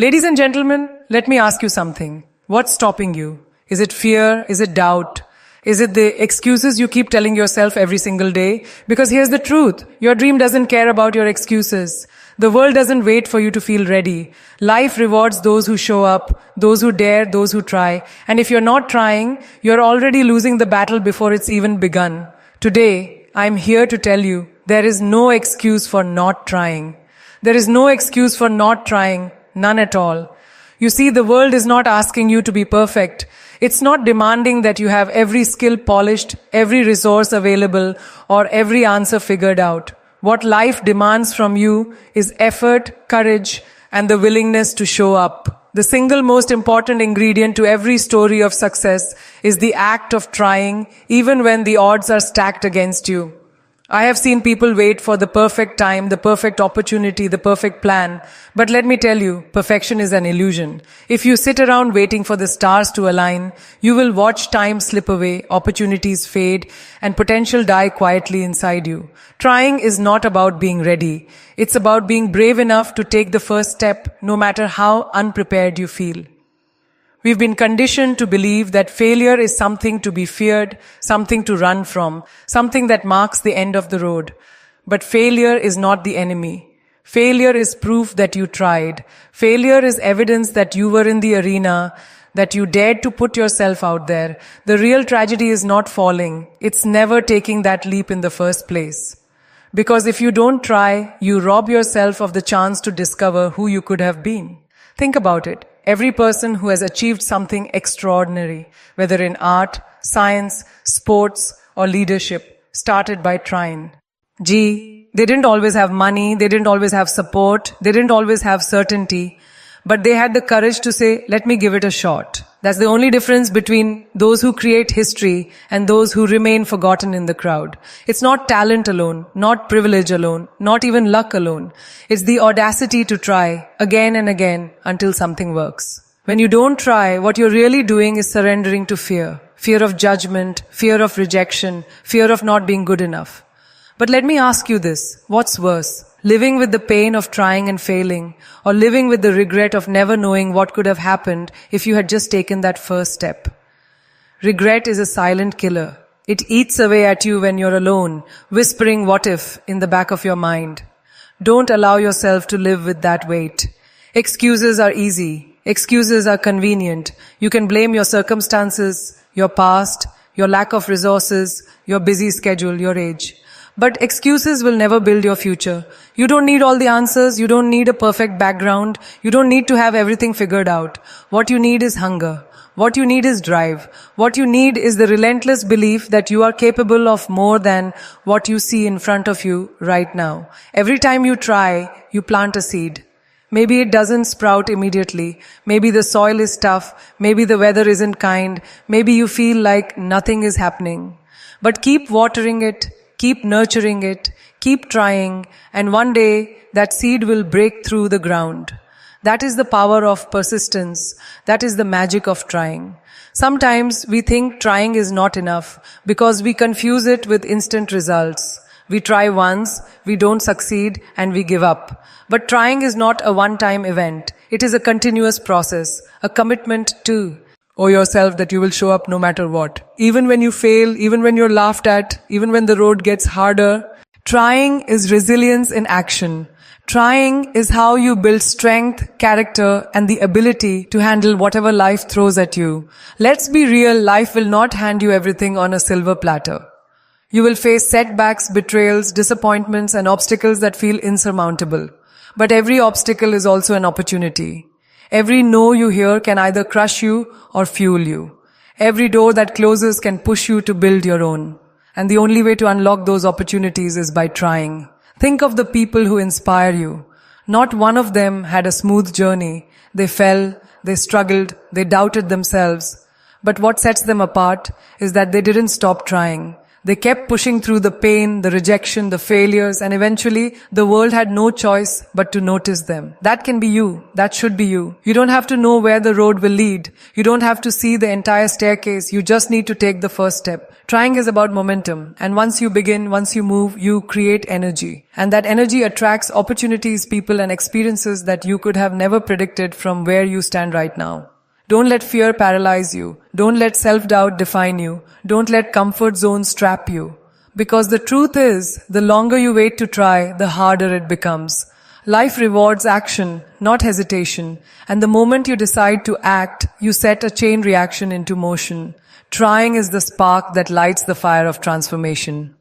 Ladies and gentlemen, let me ask you something. What's stopping you? Is it fear? Is it doubt? Is it the excuses you keep telling yourself every single day? Because here's the truth. Your dream doesn't care about your excuses. The world doesn't wait for you to feel ready. Life rewards those who show up, those who dare, those who try. And if you're not trying, you're already losing the battle before it's even begun. Today, I'm here to tell you, there is no excuse for not trying. There is no excuse for not trying. None at all. You see, the world is not asking you to be perfect. It's not demanding that you have every skill polished, every resource available, or every answer figured out. What life demands from you is effort, courage, and the willingness to show up. The single most important ingredient to every story of success is the act of trying, even when the odds are stacked against you. I have seen people wait for the perfect time, the perfect opportunity, the perfect plan. But let me tell you, perfection is an illusion. If you sit around waiting for the stars to align, you will watch time slip away, opportunities fade, and potential die quietly inside you. Trying is not about being ready. It's about being brave enough to take the first step, no matter how unprepared you feel. We've been conditioned to believe that failure is something to be feared, something to run from, something that marks the end of the road. But failure is not the enemy. Failure is proof that you tried. Failure is evidence that you were in the arena, that you dared to put yourself out there. The real tragedy is not falling. It's never taking that leap in the first place. Because if you don't try, you rob yourself of the chance to discover who you could have been. Think about it. Every person who has achieved something extraordinary, whether in art, science, sports, or leadership, started by trying. They didn't always have money, they didn't always have support, they didn't always have certainty, but they had the courage to say, let me give it a shot. That's the only difference between those who create history and those who remain forgotten in the crowd. It's not talent alone, not privilege alone, not even luck alone. It's the audacity to try again and again until something works. When you don't try, what you're really doing is surrendering to fear. Fear of judgment, fear of rejection, fear of not being good enough. But let me ask you this, what's worse? Living with the pain of trying and failing, or living with the regret of never knowing what could have happened if you had just taken that first step? Regret is a silent killer. It eats away at you when you're alone, whispering what if in the back of your mind. Don't allow yourself to live with that weight. Excuses are easy. Excuses are convenient. You can blame your circumstances, your past, your lack of resources, your busy schedule, your age. But excuses will never build your future. You don't need all the answers. You don't need a perfect background. You don't need to have everything figured out. What you need is hunger. What you need is drive. What you need is the relentless belief that you are capable of more than what you see in front of you right now. Every time you try, you plant a seed. Maybe it doesn't sprout immediately. Maybe the soil is tough. Maybe the weather isn't kind. Maybe you feel like nothing is happening. But keep watering it. Keep nurturing it, keep trying, and one day that seed will break through the ground. That is the power of persistence. That is the magic of trying. Sometimes we think trying is not enough because we confuse it with instant results. We try once, we don't succeed, and we give up. But trying is not a one-time event. It is a continuous process, a commitment to owe yourself that you will show up no matter what. Even when you fail, even when you're laughed at, even when the road gets harder. Trying is resilience in action. Trying is how you build strength, character, and the ability to handle whatever life throws at you. Let's be real, life will not hand you everything on a silver platter. You will face setbacks, betrayals, disappointments, and obstacles that feel insurmountable. But every obstacle is also an opportunity. Every no you hear can either crush you or fuel you. Every door that closes can push you to build your own. And the only way to unlock those opportunities is by trying. Think of the people who inspire you. Not one of them had a smooth journey. They fell, they struggled, they doubted themselves. But what sets them apart is that they didn't stop trying. They kept pushing through the pain, the rejection, the failures, and eventually the world had no choice but to notice them. That can be you. That should be you. You don't have to know where the road will lead. You don't have to see the entire staircase. You just need to take the first step. Trying is about momentum. And once you begin, once you move, you create energy. And that energy attracts opportunities, people, and experiences that you could have never predicted from where you stand right now. Don't let fear paralyze you. Don't let self-doubt define you. Don't let comfort zones trap you. Because the truth is, the longer you wait to try, the harder it becomes. Life rewards action, not hesitation. And the moment you decide to act, you set a chain reaction into motion. Trying is the spark that lights the fire of transformation.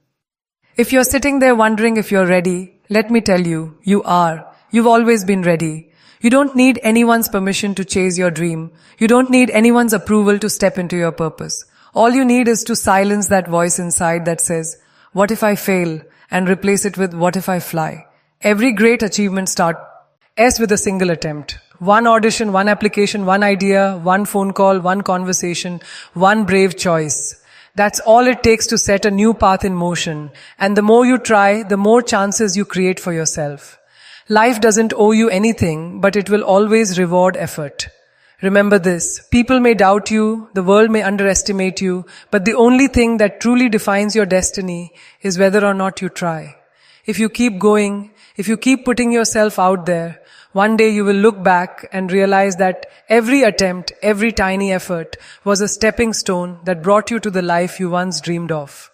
If you're sitting there wondering if you're ready, let me tell you, you are. You've always been ready. You don't need anyone's permission to chase your dream. You don't need anyone's approval to step into your purpose. All you need is to silence that voice inside that says, "What if I fail?" and replace it with, "What if I fly?" Every great achievement starts with a single attempt. One audition, one application, one idea, one phone call, one conversation, one brave choice. That's all it takes to set a new path in motion. And the more you try, the more chances you create for yourself. Life doesn't owe you anything, but it will always reward effort. Remember this, people may doubt you, the world may underestimate you, but the only thing that truly defines your destiny is whether or not you try. If you keep going, if you keep putting yourself out there, one day you will look back and realize that every attempt, every tiny effort was a stepping stone that brought you to the life you once dreamed of.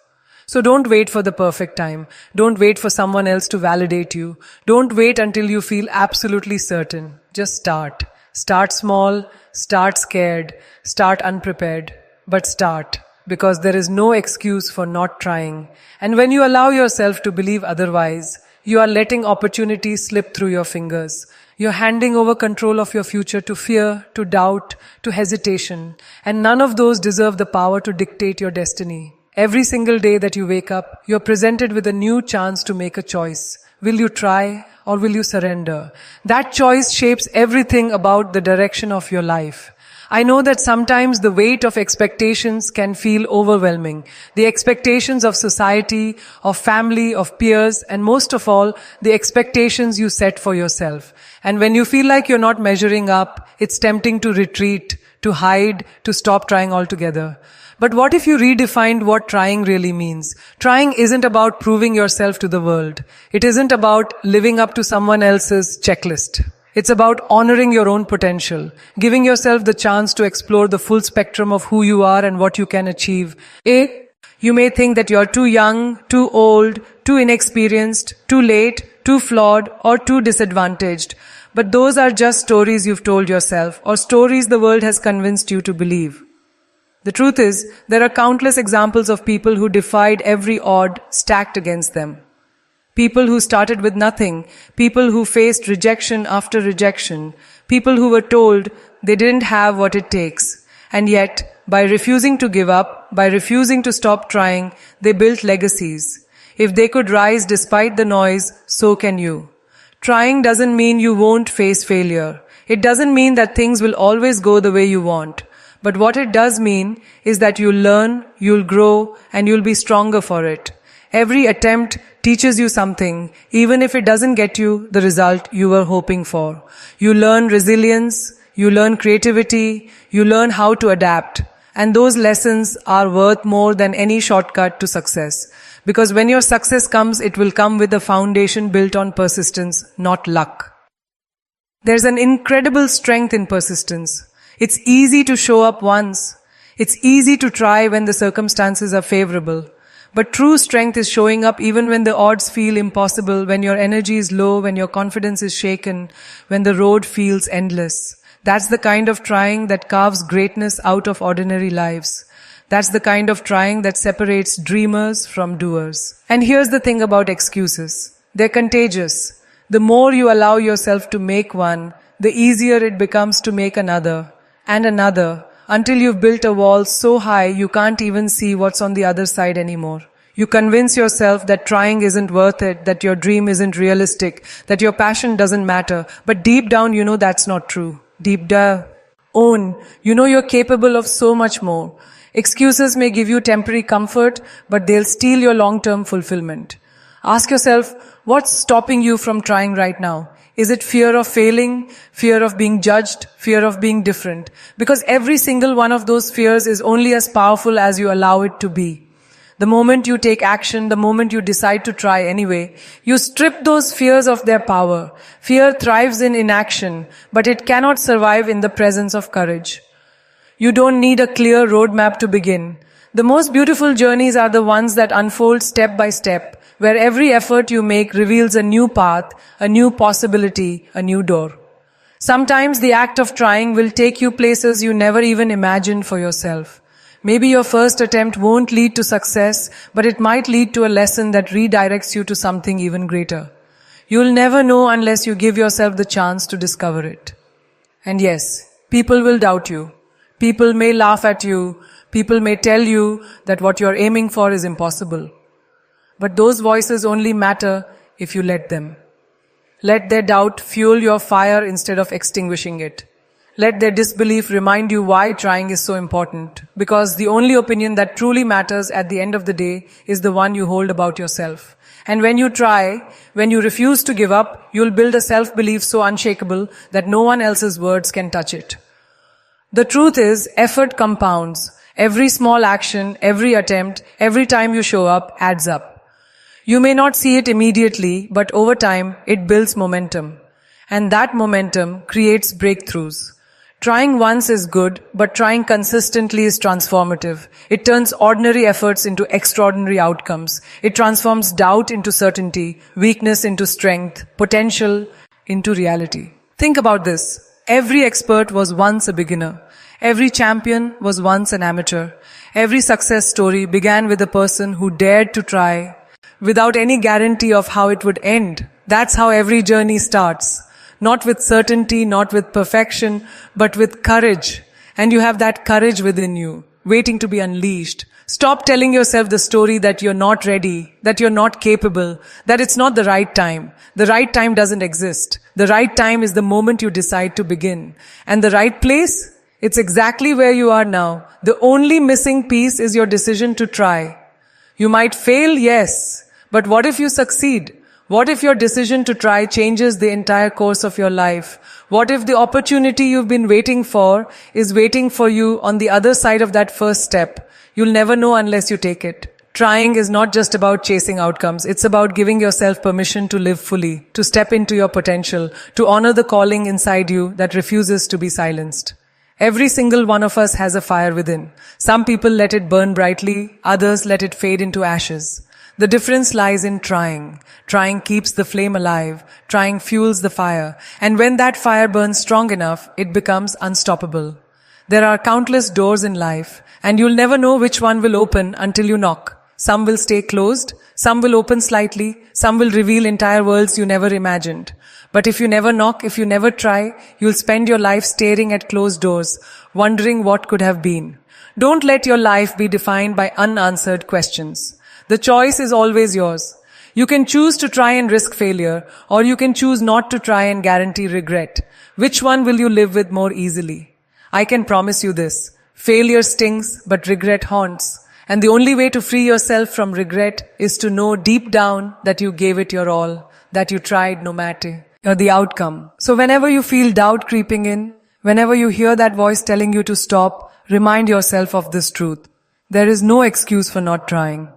So don't wait for the perfect time. Don't wait for someone else to validate you. Don't wait until you feel absolutely certain. Just start. Start small, start scared, start unprepared, but start. Because there is no excuse for not trying. And when you allow yourself to believe otherwise, you are letting opportunities slip through your fingers. You're handing over control of your future to fear, to doubt, to hesitation. And none of those deserve the power to dictate your destiny. Every single day that you wake up, you're presented with a new chance to make a choice. Will you try or will you surrender? That choice shapes everything about the direction of your life. I know that sometimes the weight of expectations can feel overwhelming. The expectations of society, of family, of peers, and most of all, the expectations you set for yourself. And when you feel like you're not measuring up, it's tempting to retreat, to hide, to stop trying altogether. But what if you redefined what trying really means? Trying isn't about proving yourself to the world. It isn't about living up to someone else's checklist. It's about honoring your own potential, giving yourself the chance to explore the full spectrum of who you are and what you can achieve. You may think that you're too young, too old, too inexperienced, too late, too flawed, or too disadvantaged. But those are just stories you've told yourself, or stories the world has convinced you to believe. The truth is, there are countless examples of people who defied every odd stacked against them. People who started with nothing, people who faced rejection after rejection, people who were told they didn't have what it takes. And yet, by refusing to give up, by refusing to stop trying, they built legacies. If they could rise despite the noise, so can you. Trying doesn't mean you won't face failure. It doesn't mean that things will always go the way you want. But what it does mean is that you'll learn, you'll grow, and you'll be stronger for it. Every attempt teaches you something, even if it doesn't get you the result you were hoping for. You learn resilience, you learn creativity, you learn how to adapt. And those lessons are worth more than any shortcut to success. Because when your success comes, it will come with a foundation built on persistence, not luck. There's an incredible strength in persistence. It's easy to show up once. It's easy to try when the circumstances are favorable. But true strength is showing up even when the odds feel impossible, when your energy is low, when your confidence is shaken, when the road feels endless. That's the kind of trying that carves greatness out of ordinary lives. That's the kind of trying that separates dreamers from doers. And here's the thing about excuses. They're contagious. The more you allow yourself to make one, the easier it becomes to make another. And another, until you've built a wall so high you can't even see what's on the other side anymore. You convince yourself that trying isn't worth it, that your dream isn't realistic, that your passion doesn't matter, but deep down you know that's not true. Deep down, you know you're capable of so much more. Excuses may give you temporary comfort, but they'll steal your long-term fulfillment. Ask yourself, what's stopping you from trying right now? Is it fear of failing, fear of being judged, fear of being different? Because every single one of those fears is only as powerful as you allow it to be. The moment you take action, the moment you decide to try anyway, you strip those fears of their power. Fear thrives in inaction, but it cannot survive in the presence of courage. You don't need a clear roadmap to begin. The most beautiful journeys are the ones that unfold step by step, where every effort you make reveals a new path, a new possibility, a new door. Sometimes the act of trying will take you places you never even imagined for yourself. Maybe your first attempt won't lead to success, but it might lead to a lesson that redirects you to something even greater. You'll never know unless you give yourself the chance to discover it. And yes, people will doubt you. People may laugh at you. People may tell you that what you're aiming for is impossible. But those voices only matter if you let them. Let their doubt fuel your fire instead of extinguishing it. Let their disbelief remind you why trying is so important. Because the only opinion that truly matters at the end of the day is the one you hold about yourself. And when you try, when you refuse to give up, you'll build a self-belief so unshakable that no one else's words can touch it. The truth is, effort compounds. Every small action, every attempt, every time you show up adds up. You may not see it immediately, but over time, it builds momentum. And that momentum creates breakthroughs. Trying once is good, but trying consistently is transformative. It turns ordinary efforts into extraordinary outcomes. It transforms doubt into certainty, weakness into strength, potential into reality. Think about this. Every expert was once a beginner. Every champion was once an amateur. Every success story began with a person who dared to try without any guarantee of how it would end. That's how every journey starts. Not with certainty, not with perfection, but with courage. And you have that courage within you, waiting to be unleashed. Stop telling yourself the story that you're not ready, that you're not capable, that it's not the right time. The right time doesn't exist. The right time is the moment you decide to begin. And the right place? It's exactly where you are now. The only missing piece is your decision to try. You might fail, yes, but what if you succeed? What if your decision to try changes the entire course of your life? What if the opportunity you've been waiting for is waiting for you on the other side of that first step? You'll never know unless you take it. Trying is not just about chasing outcomes. It's about giving yourself permission to live fully, to step into your potential, to honor the calling inside you that refuses to be silenced. Every single one of us has a fire within. Some people let it burn brightly, others let it fade into ashes. The difference lies in trying. Trying keeps the flame alive. Trying fuels the fire. And when that fire burns strong enough, it becomes unstoppable. There are countless doors in life, and you'll never know which one will open until you knock. Some will stay closed, some will open slightly, some will reveal entire worlds you never imagined. But if you never knock, if you never try, you'll spend your life staring at closed doors, wondering what could have been. Don't let your life be defined by unanswered questions. The choice is always yours. You can choose to try and risk failure, or you can choose not to try and guarantee regret. Which one will you live with more easily? I can promise you this. Failure stings, but regret haunts. And the only way to free yourself from regret is to know deep down that you gave it your all, that you tried no matter the outcome. So whenever you feel doubt creeping in, whenever you hear that voice telling you to stop, remind yourself of this truth. There is no excuse for not trying.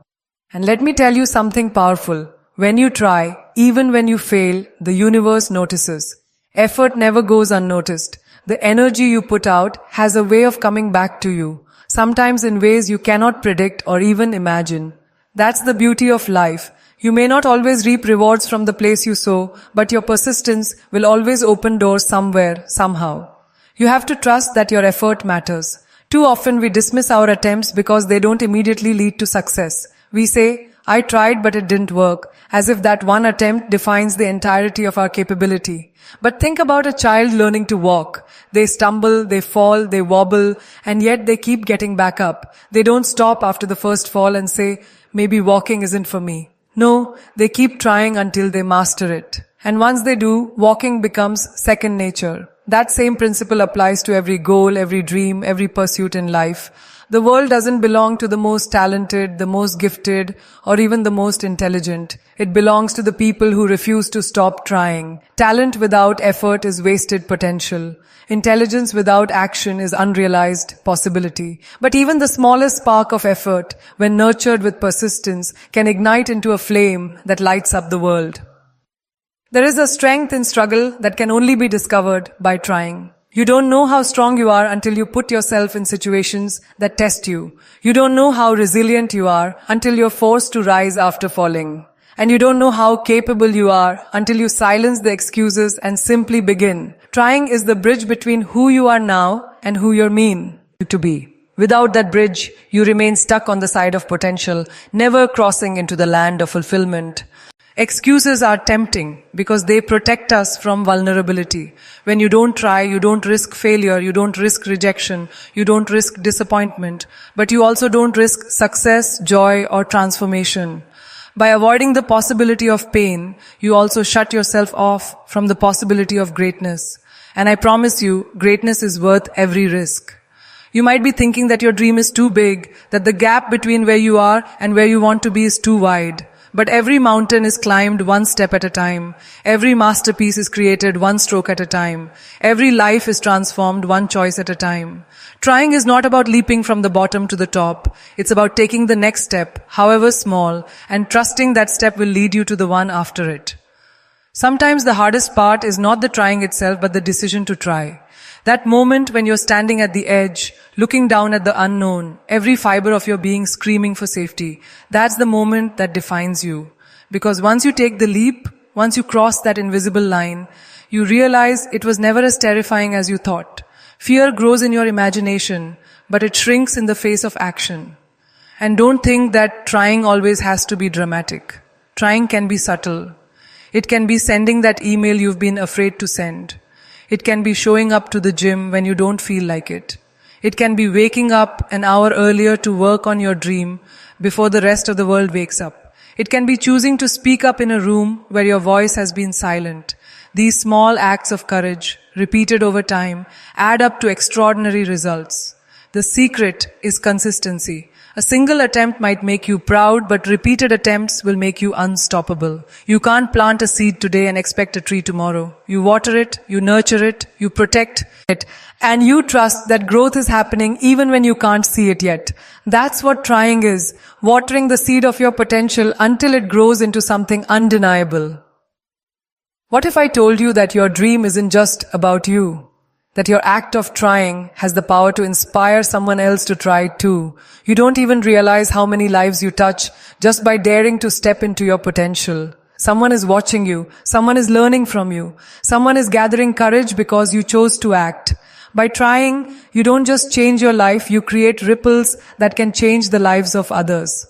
And let me tell you something powerful. When you try, even when you fail, the universe notices. Effort never goes unnoticed. The energy you put out has a way of coming back to you, sometimes in ways you cannot predict or even imagine. That's the beauty of life. You may not always reap rewards from the place you sow, but your persistence will always open doors somewhere, somehow. You have to trust that your effort matters. Too often we dismiss our attempts because they don't immediately lead to success. We say, I tried but it didn't work, as if that one attempt defines the entirety of our capability. But think about a child learning to walk. They stumble, they fall, they wobble, and yet they keep getting back up. They don't stop after the first fall and say, maybe walking isn't for me. No, they keep trying until they master it. And once they do, walking becomes second nature. That same principle applies to every goal, every dream, every pursuit in life. The world doesn't belong to the most talented, the most gifted, or even the most intelligent. It belongs to the people who refuse to stop trying. Talent without effort is wasted potential. Intelligence without action is unrealized possibility. But even the smallest spark of effort, when nurtured with persistence, can ignite into a flame that lights up the world. There is a strength in struggle that can only be discovered by trying. You don't know how strong you are until you put yourself in situations that test you. You don't know how resilient you are until you're forced to rise after falling. And you don't know how capable you are until you silence the excuses and simply begin. Trying is the bridge between who you are now and who you're mean to be. Without that bridge, you remain stuck on the side of potential, never crossing into the land of fulfillment. Excuses are tempting because they protect us from vulnerability. When you don't try, you don't risk failure, you don't risk rejection, you don't risk disappointment, but you also don't risk success, joy, or transformation. By avoiding the possibility of pain, you also shut yourself off from the possibility of greatness. And I promise you, greatness is worth every risk. You might be thinking that your dream is too big, that the gap between where you are and where you want to be is too wide. But every mountain is climbed one step at a time. Every masterpiece is created one stroke at a time. Every life is transformed one choice at a time. Trying is not about leaping from the bottom to the top. It's about taking the next step, however small, and trusting that step will lead you to the one after it. Sometimes the hardest part is not the trying itself, but the decision to try. That moment when you're standing at the edge, looking down at the unknown, every fiber of your being screaming for safety, that's the moment that defines you. Because once you take the leap, once you cross that invisible line, you realize it was never as terrifying as you thought. Fear grows in your imagination, but it shrinks in the face of action. And don't think that trying always has to be dramatic. Trying can be subtle. It can be sending that email you've been afraid to send. It can be showing up to the gym when you don't feel like it. It can be waking up an hour earlier to work on your dream before the rest of the world wakes up. It can be choosing to speak up in a room where your voice has been silent. These small acts of courage, repeated over time, add up to extraordinary results. The secret is consistency. A single attempt might make you proud, but repeated attempts will make you unstoppable. You can't plant a seed today and expect a tree tomorrow. You water it, you nurture it, you protect it, and you trust that growth is happening even when you can't see it yet. That's what trying is, watering the seed of your potential until it grows into something undeniable. What if I told you that your dream isn't just about you? That your act of trying has the power to inspire someone else to try too. You don't even realize how many lives you touch just by daring to step into your potential. Someone is watching you. Someone is learning from you. Someone is gathering courage because you chose to act. By trying, you don't just change your life, you create ripples that can change the lives of others.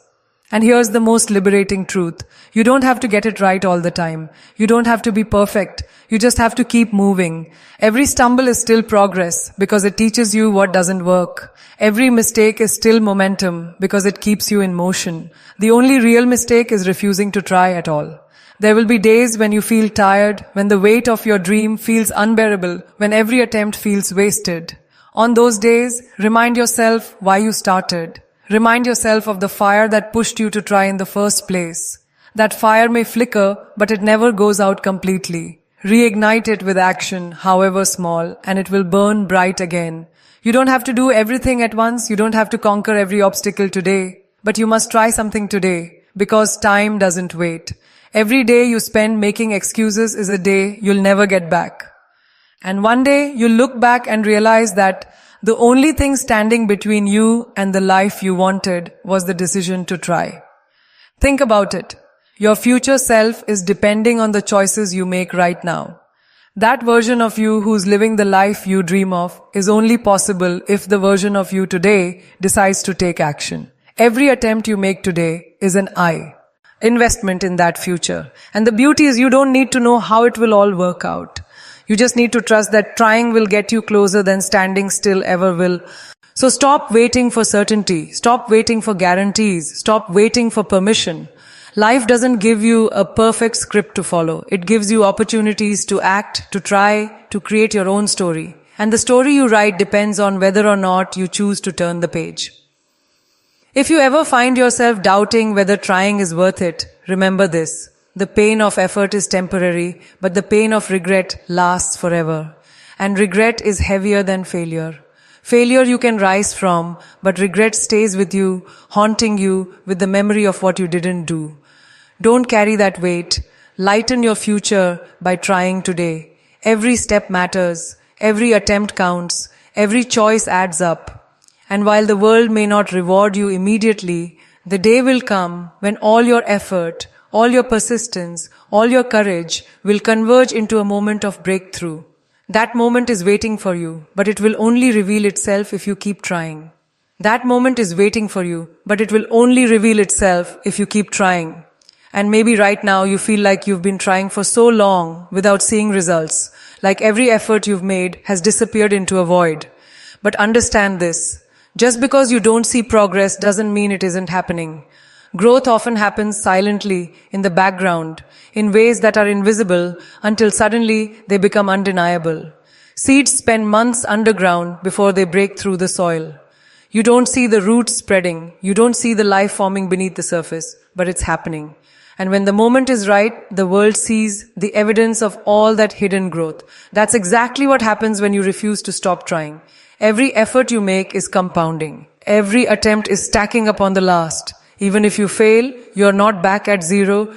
And here's the most liberating truth. You don't have to get it right all the time. You don't have to be perfect. You just have to keep moving. Every stumble is still progress because it teaches you what doesn't work. Every mistake is still momentum because it keeps you in motion. The only real mistake is refusing to try at all. There will be days when you feel tired, when the weight of your dream feels unbearable, when every attempt feels wasted. On those days, remind yourself why you started. Remind yourself of the fire that pushed you to try in the first place. That fire may flicker, but it never goes out completely. Reignite it with action, however small, and it will burn bright again. You don't have to do everything at once. You don't have to conquer every obstacle today. But you must try something today, because time doesn't wait. Every day you spend making excuses is a day you'll never get back. And one day you'll look back and realize that the only thing standing between you and the life you wanted was the decision to try. Think about it. Your future self is depending on the choices you make right now. That version of you who's living the life you dream of is only possible if the version of you today decides to take action. Every attempt you make today is an investment in that future. And the beauty is you don't need to know how it will all work out. You just need to trust that trying will get you closer than standing still ever will. So stop waiting for certainty. Stop waiting for guarantees. Stop waiting for permission. Life doesn't give you a perfect script to follow. It gives you opportunities to act, to try, to create your own story. And the story you write depends on whether or not you choose to turn the page. If you ever find yourself doubting whether trying is worth it, remember this. The pain of effort is temporary, but the pain of regret lasts forever. And regret is heavier than failure. Failure you can rise from, but regret stays with you, haunting you with the memory of what you didn't do. Don't carry that weight. Lighten your future by trying today. Every step matters. Every attempt counts. Every choice adds up. And while the world may not reward you immediately, the day will come when all your effort, all your persistence, all your courage will converge into a moment of breakthrough. That moment is waiting for you, but it will only reveal itself if you keep trying. That moment is waiting for you, but it will only reveal itself if you keep trying. And maybe right now you feel like you've been trying for so long without seeing results, like every effort you've made has disappeared into a void. But understand this. Just because you don't see progress doesn't mean it isn't happening. Growth often happens silently in the background, in ways that are invisible until suddenly they become undeniable. Seeds spend months underground before they break through the soil. You don't see the roots spreading, you don't see the life forming beneath the surface, but it's happening. And when the moment is right, the world sees the evidence of all that hidden growth. That's exactly what happens when you refuse to stop trying. Every effort you make is compounding. Every attempt is stacking up on the last. Even if you fail, you're not back at zero.